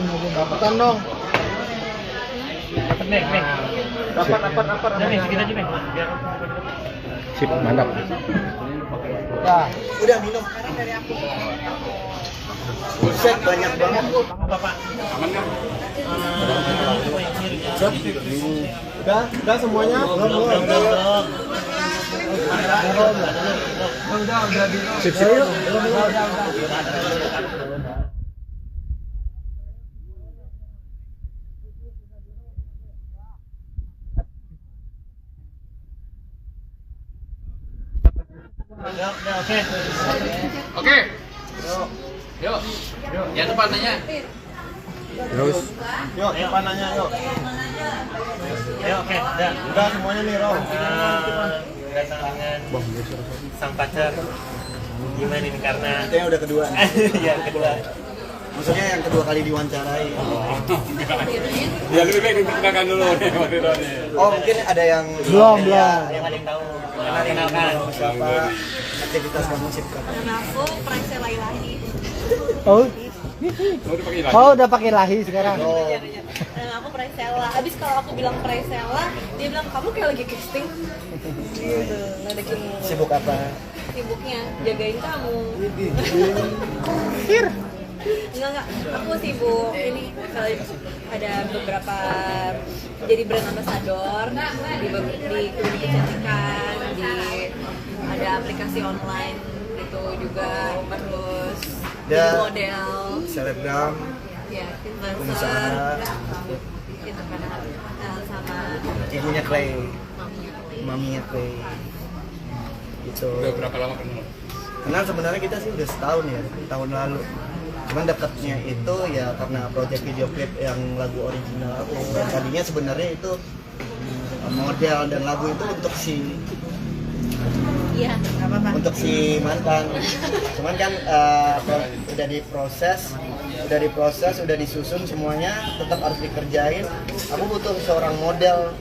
Dapetan dong. Nek. Dapat. Nih, sedikit aja nih. Sip, mantap. Udah minum. Buset, banyak banget. Apa, Pak? Aman kan? Udah semuanya? Belum. Sip. Oke. Oke. Yuk. Yang depan nanya. Terus Yuk, depan nanya yuk. Ayo, oke. Udah semuanya nih, Rom. Kedatangan sang pacar. Gimana ini karena Itu yang udah kedua. yang kedua. Maksudnya yang kedua kali diwawancarai. ya lebih baik dikenalkan dulu nih Mas Ridho nih. Oh, mungkin ada yang Belum. Yang ada yang tahu. Kenalkan. Siapa aktivitas kamu sih? Nama aku Praisela Ilahi. Oh udah pakai lagi. Oh, udah pakai lahi sekarang. Nama aku Praisela. Abis kalau aku bilang Praisela, dia bilang kamu kayak lagi casting. Gitu, ngadakin mulu. Sibuk apa? Sibuknya jagain kamu. Enggak. Aku sibuk ini kalau ada beberapa jadi brand ambassador di klinik kecantikan, ada aplikasi online gitu juga, terus jadi Ya. model, Selebgram, ya influencer, pengusaha, gitu kan, sama ibunya Clay, maminya. maminya Clay. Gitu. Udah berapa lama kenal? Kenal sebenarnya kita sih udah setahun ya, tahun lalu. Cuman dekatnya itu ya karena project video klip yang lagu original aku. Dan tadinya sebenarnya itu model dan lagu itu untuk Iya, nggak apa-apa. untuk si mantan. Cuman kan udah diproses, udah disusun semuanya, tetap harus dikerjain. Aku butuh seorang model,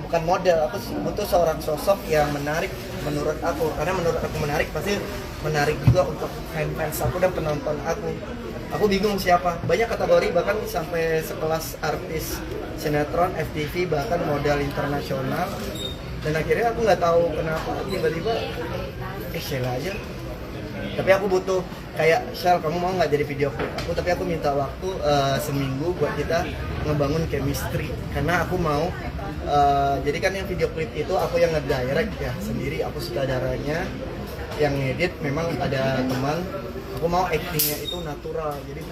bukan model, aku butuh seorang sosok yang menarik menurut aku. Karena menurut aku menarik, pasti menarik juga untuk fans aku dan penonton aku. Aku bingung siapa. Banyak kategori, bahkan sampai sekelas artis sinetron, FTV, bahkan model internasional. Dan akhirnya aku nggak tahu kenapa tiba-tiba Sheila aja. Tapi aku butuh kayak Shell, kamu mau nggak jadi video klip aku? Tapi aku minta waktu seminggu buat kita ngebangun chemistry. Karena aku mau jadi kan yang video klip itu aku yang ngedirect ya sendiri, aku sutradaranya, yang ngedit memang ada teman. Aku mau actingnya itu natural. Jadi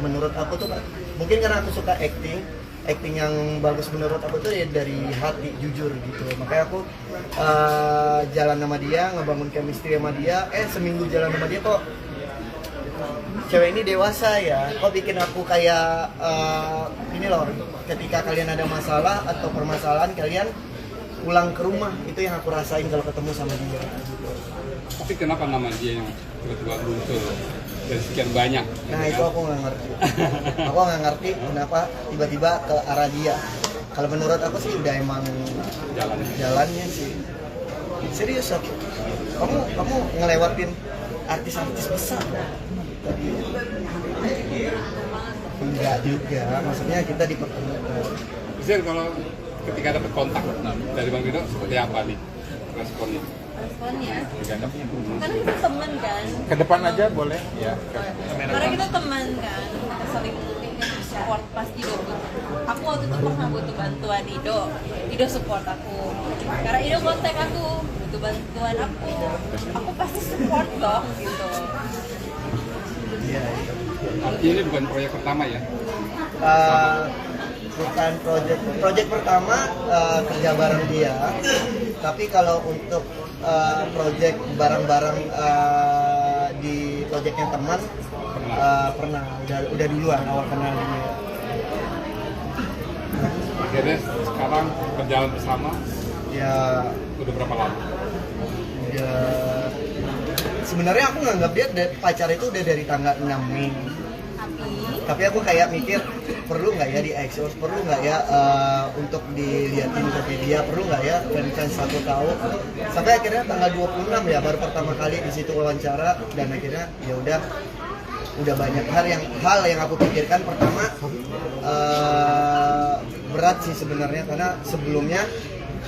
menurut aku tuh mungkin karena aku suka acting yang bagus menurut aku tuh ya dari hati, jujur gitu. Makanya aku jalan sama dia, ngebangun chemistry sama dia. Seminggu jalan sama dia kok cewek ini dewasa ya. Kok bikin aku kayak ini loh, ketika kalian ada masalah atau permasalahan, kalian pulang ke rumah. Itu yang aku rasain kalau ketemu sama dia. Tapi kenapa nama dia yang tiba-tiba muncul dari sekian banyak? Nah itu aku nggak ngerti. Aku nggak ngerti kenapa tiba-tiba ke arah dia. Kalau menurut aku sih udah emang jalannya sih. Serius aku. Kamu ngelewatin artis-artis besar. Tadi enggak juga. Maksudnya kita dipertemukan. Bisa kalau ketika dapat kontak dari Bang Ridho seperti apa nih responnya? Responnya, karena kita teman kan. Ke depan aja boleh ya. Karena kita teman kan, kita saling support pas Ido. Aku waktu itu pernah butuh bantuan Ido support aku. Karena Ido kontak aku, butuh bantuan aku pasti support dong gitu. Iya. Artinya ini bukan proyek pertama ya? Bukan project pertama kerja bareng dia. Tapi kalau untuk project bareng-bareng di projectnya teman pernah udah duluan awal kenal dia. Akhirnya sekarang berjalan bersama. Ya Udah berapa lama? udah sebenarnya aku nganggap dia pacar itu udah dari tanggal 6 Mei. Tapi aku kayak mikir perlu nggak ya di expose, perlu nggak ya untuk dilihatin ke media, perlu nggak ya fans aku tahu. Sampai akhirnya tanggal 26 ya baru pertama kali di situ wawancara, dan akhirnya ya udah udah banyak hal yang aku pikirkan. Pertama berat sih sebenarnya, karena sebelumnya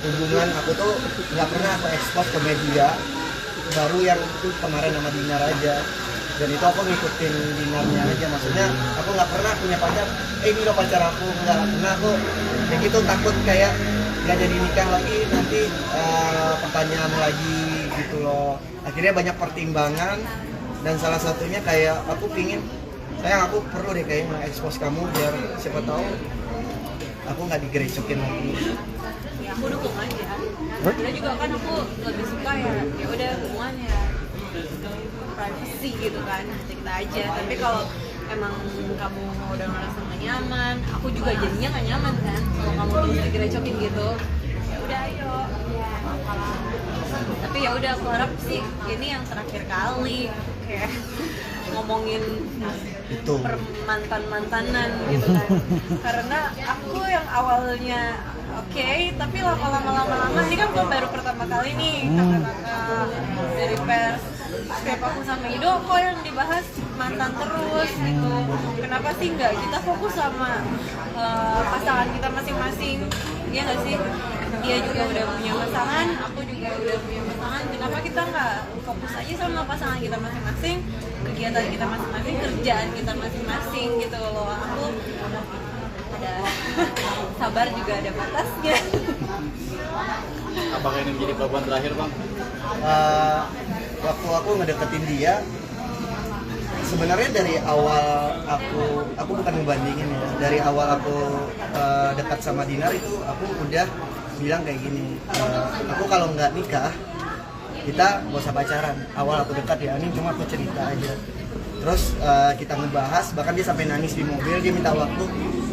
hubungan aku tuh nggak pernah aku expose ke media, baru yang kemarin sama Dinar aja. Dan itu aku ngikutin Dinarnya aja, maksudnya aku nggak pernah punya pacar, ini lo pacar aku, nggak pernah. Aku kayak gitu, takut kayak nggak jadi nikah lagi, nanti pertanyaan lagi gitu loh. Akhirnya banyak pertimbangan, dan salah satunya kayak aku pingin, sayang aku perlu deh kayak nge-expose kamu biar siapa tahu aku nggak digerecokin lagi. Ya aku dukung aja. Udah juga kan aku lebih suka ya udah hubungannya privacy gitu kan, kita aja. Tapi kalau emang kamu udah merasa nggak nyaman, aku juga jadinya nggak nyaman kan kalau kamu terus digerecokin gitu. Ya udah ayo, apa-apa. Tapi ya udah aku harap sih ini yang terakhir kali kayak ngomongin Itu mantan-mantanan gitu kan. Karena aku yang awalnya oke, tapi lama-lama ini kan baru pertama kali nih kata-kata dari pers. Setiap aku sama Ido kok yang dibahas mantan terus gitu. Kenapa sih nggak kita fokus sama pasangan kita masing-masing? Iya nggak sih? Dia juga udah punya pasangan, aku juga udah punya pasangan. Kenapa kita nggak fokus aja sama pasangan kita masing-masing, kegiatan kita masing-masing, kerjaan kita masing-masing gitu loh. Aku ada sabar juga ada batasnya. Apakah ini menjadi pelabuhan terakhir, Bang? Waktu aku ngedeketin dia, sebenarnya dari awal aku bukan ngebandingin ya, dari awal aku dekat sama Dinar itu aku udah bilang kayak gini, aku kalau nggak nikah kita gak usah pacaran. Awal aku dekat ya, ini cuma aku cerita aja. Terus kita ngebahas, bahkan dia sampai nangis di mobil, dia minta waktu.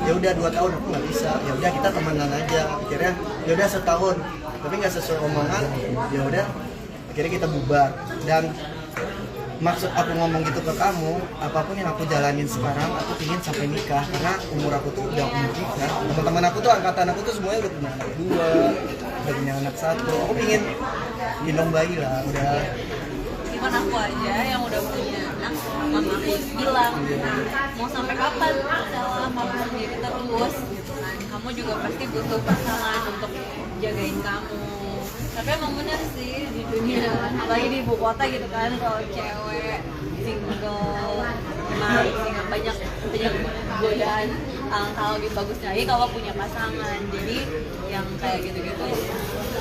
Ya udah 2 tahun, aku nggak bisa. Ya udah kita temenan aja. Akhirnya ya udah setahun, tapi nggak sesuai omongan. Ya udah, akhirnya kita bubar. Dan maksud aku ngomong gitu ke kamu, apapun yang aku jalanin sekarang, aku ingin sampai nikah. Karena umur aku tuh udah umur nikah. Teman-teman aku tuh, angkatan aku tuh semuanya udah punya anak 2, udah punya anak 1. Aku ingin gendong bayi lah, udah. Cuman aku aja yang udah punya anak, mama aku bilang mau sampai kapan dalam mama sendiri terus gitu kan. Kamu juga pasti butuh pasangan untuk jagain kamu. Tapi emang bener sih di dunia, apalagi di ibu kota gitu kan, kalau cewek single memang banyak godaan. Kalau lebih bagusnya lagi kalau punya pasangan. Jadi yang kayak gitu-gitu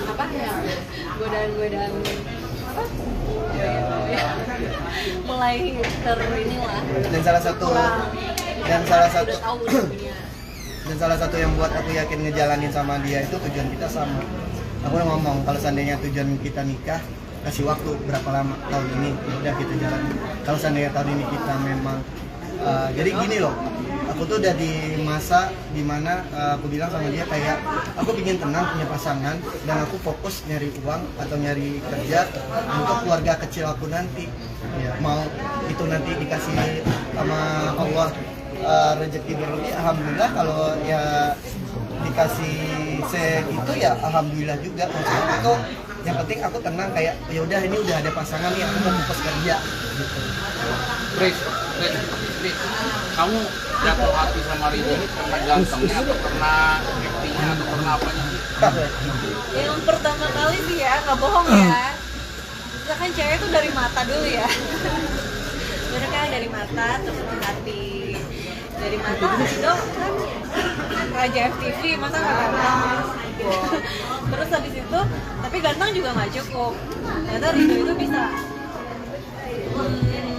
apa ya, godaan apa ya, mulai inilah. Dan salah satu yang buat aku yakin ngejalanin sama dia itu tujuan kita sama. Aku udah ngomong kalau seandainya tujuan kita nikah, kasih waktu berapa lama tahun ini, udah kita jalan. Kalau seandainya tahun ini kita memang jadi gini loh, aku tuh udah di masa dimana aku bilang sama dia kayak aku ingin tenang punya pasangan, dan aku fokus nyari uang atau nyari kerja untuk keluarga kecil aku nanti. Ya, mau itu nanti dikasih sama Allah rezeki berlebih, alhamdulillah. Kalau ya dikasih segitu ya alhamdulillah juga. Maksudnya itu yang penting aku tenang, kayak ya udah ini udah ada pasangan nih, aku mau fokus kerja gitu. Pris, kamu jatuh hati sama Ridho ini karena gantengnya atau karena actingnya atau karena apanya? Yang pertama kali sih ya, nggak bohong ya. Kita kan cewek tuh dari mata dulu ya. Bener kan, dari mata terus hati. Dari mata Ridho kan raja FTV, masa nggak ganteng? Terus habis itu, tapi ganteng juga nggak cukup. Ternyata Ridho itu bisa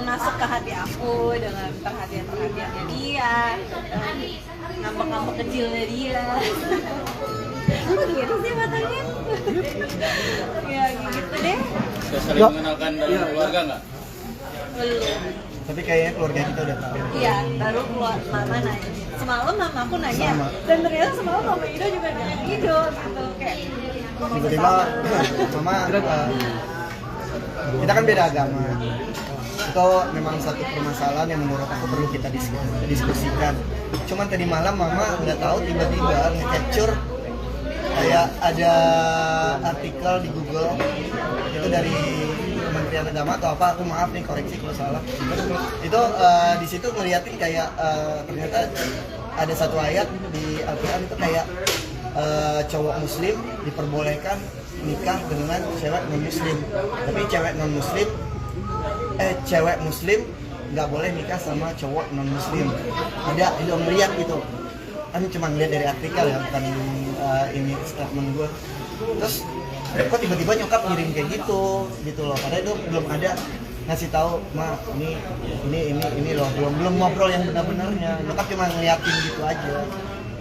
masuk ke hati aku dengan perhatian-perhatiannya dia, ngambek-ngambek kecilnya dia. Kok gitu sih matanya? Ya gitu deh. Sudah sering mengenalkan dari keluarga nggak? Belum. Tapi kayaknya keluarga kita udah tahu. Iya, baru keluar mama nanya. Semalam mama aku nanya, dan ternyata semalam mama Ido juga nanya Ido gitu, kayak kok bisa Tiba-tiba sama? mama kita kan beda agama. Itu memang satu permasalahan yang menurut aku perlu kita diskusikan. Cuman tadi malam mama nggak tahu tiba-tiba nge-capture kayak ada artikel di Google itu dari teman Kementerian Agama atau apa, aku maaf nih koreksi kalau salah. Itu di situ ngeliatin kayak ternyata ada satu ayat di Al-Quran itu kayak cowok muslim diperbolehkan nikah dengan cewek non muslim, tapi cewek muslim nggak boleh nikah sama cowok non muslim. Tidak, itu melihat gitu kan, cuma ngeliat dari artikel ya, bukan ini statement gue. Terus kok tiba-tiba nyokap ngirim kayak gitu loh, padahal itu belum ada ngasih tahu, ma ini loh, belum ngobrol yang benar-benarnya. Nyokap cuma ngeliatin gitu aja.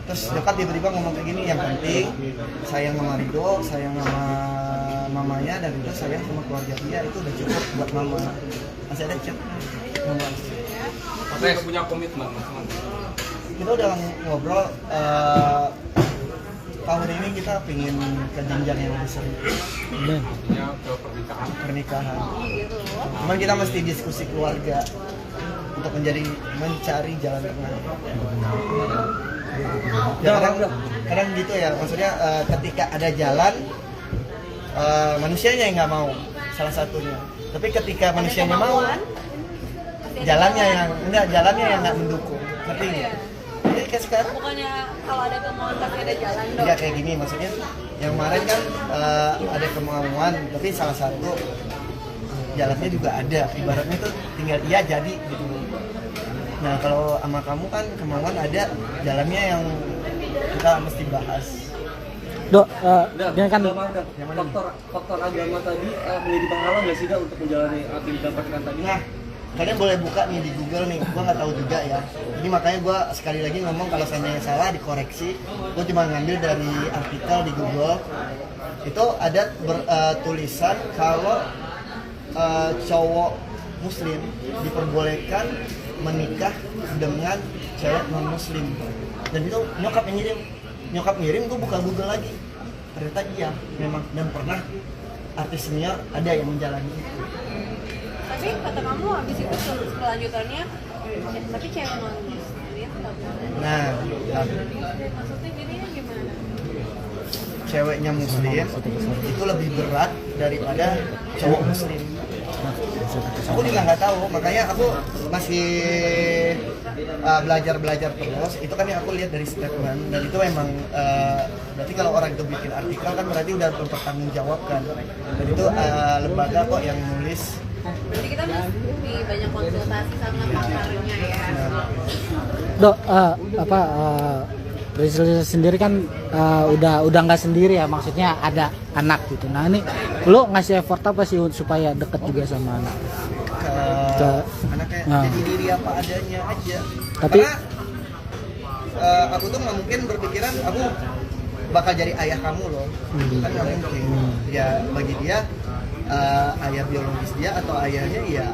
Terus nyokap tiba-tiba ngomong kayak gini, yang penting sayang sama Ridho, sayang sama mamanya, dan Ridho sayang sama keluarga dia, itu udah cukup buat mama. Masih ada chat mama. Saya punya komitmen mas. Kita udah ngobrol, tahun ini kita pingin ke jenjang yang lebih serius, Ya ke pernikahan. Cuman kita mesti diskusi keluarga untuk mencari jalan tengah. Ya, kadang gitu ya, maksudnya ketika ada jalan, manusianya yang nggak mau, salah satunya. Tapi ketika manusianya mau, jalannya yang nggak mendukung. Ngerti nggak? Jadi kayak sekarang Bukannya kalau ada kemauan pasti ada jalan dong. nggak kayak gini, maksudnya yang kemarin kan ada kemauan, tapi salah satu jalannya juga ada. Ibaratnya tuh tinggal iya jadi gitu. Nah kalau sama kamu kan kemauan ada, jalannya yang kita mesti bahas. Dok, dia kan faktor agama tadi menjadi penghalang nggak sih Dok untuk menjalani arti dapatkan tadi? Nah, kalian boleh buka nih di Google nih, gua nggak tahu juga ya. Jadi makanya gua sekali lagi ngomong, kalau seandainya salah dikoreksi. Gua cuma ngambil dari artikel di Google. Itu ada tulisan kalau cowok muslim diperbolehkan menikah dengan cewek non muslim. Dan itu nyokap ngirim, gua buka Google lagi. Ternyata iya, memang, dan pernah artis senior ada yang menjalani itu. Tapi kata kamu habis itu kelanjutannya, tapi cewek non muslim nggak boleh. Nah, Maksudnya jadinya gimana? ceweknya muslim itu lebih berat daripada cowok muslim. Aku juga nggak tahu, makanya aku masih belajar terus. Itu kan yang aku lihat dari statement, dan itu memang berarti kalau orang itu bikin artikel kan berarti udah mempertanggungjawabkan. Dan itu lembaga kok yang nulis. Jadi kita mesti banyak konsultasi sama pakarnya ya. Dok, Rizal sendiri kan udah nggak sendiri ya, maksudnya ada anak gitu. Nah ini lo ngasih effort apa sih supaya deket juga sama anak? Ke anaknya, jadi diri apa adanya aja. Tapi karena aku tuh nggak mungkin berpikiran aku bakal jadi ayah kamu loh, kan nggak mungkin. Ya bagi dia ayah biologis dia atau ayahnya ya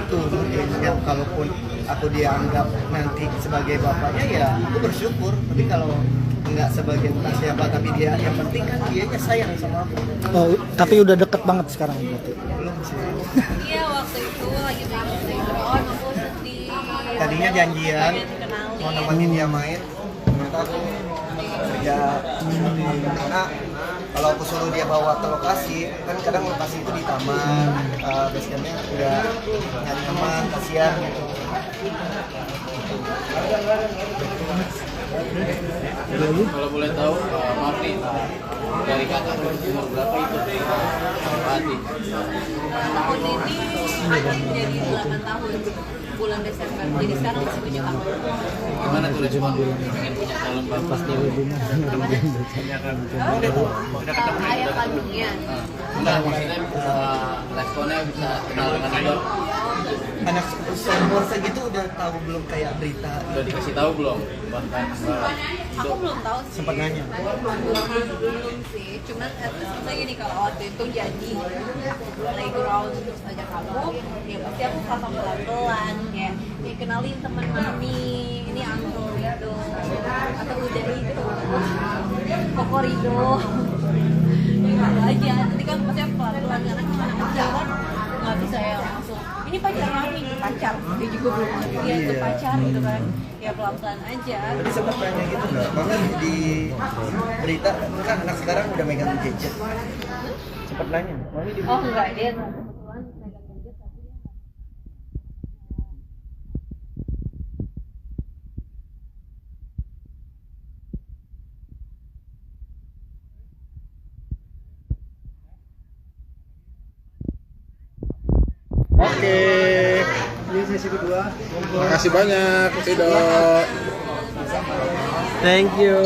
itu mungkin. Ya kalaupun aku dianggap nanti sebagai bapaknya ya aku bersyukur. Tapi kalau nggak sebagai entah siapa, tapi dia yang penting kan dianya sayang sama aku. tapi udah deket banget sekarang berarti. Belum sih. Iya, waktu itu lagi main sinetron, aku sedih. Tadinya janjian mau nemenin dia main, ternyata aku kerja. Karena kalau aku suruh dia bawa ke lokasi, kan kadang lokasi itu di taman, basecampnya udah nyari teman, kasihan gitu. Kalau boleh tahu, maaf nih, dari kakak umur berapa itu? Berarti Tahun ini akan menjadi 8 tahun bulan Desember. Jadi sekarang masih 7 tahun. gimana tuh respon pengen punya calon bapak di rumah? Ayah kandungnya. Enggak, maksudnya responnya bisa kenal dengan Ridho. Anak seumur segitu udah tahu belum kayak berita? Udah dikasih tahu belum? Bahkan Aku belum tahu sih. Sempat nanya. Belum sih. Cuman kayak gini, kalau waktu itu jadi playground terus ajak kamu, ya pasti aku kasih pelan-pelan ya. Ya kenalin teman mami, ini Uncle Ridho atau udah Ridho, Koko Ridho. Gitu aja. Nanti kan pasti pelan-pelan, karena kan anak kecil kan nggak bisa ya langsung ini pacar mami, pacar dia juga belum ngerti ya itu pacar gitu kan. Ya pelan-pelan aja. Tadi sempat tanya gitu nggak? Mama di berita kan anak sekarang udah megang gadget. Sempat nanya, mami di Oh enggak, dia kebetulan Oke. Ini sesi kedua. Makasih banyak, Rido. Thank you.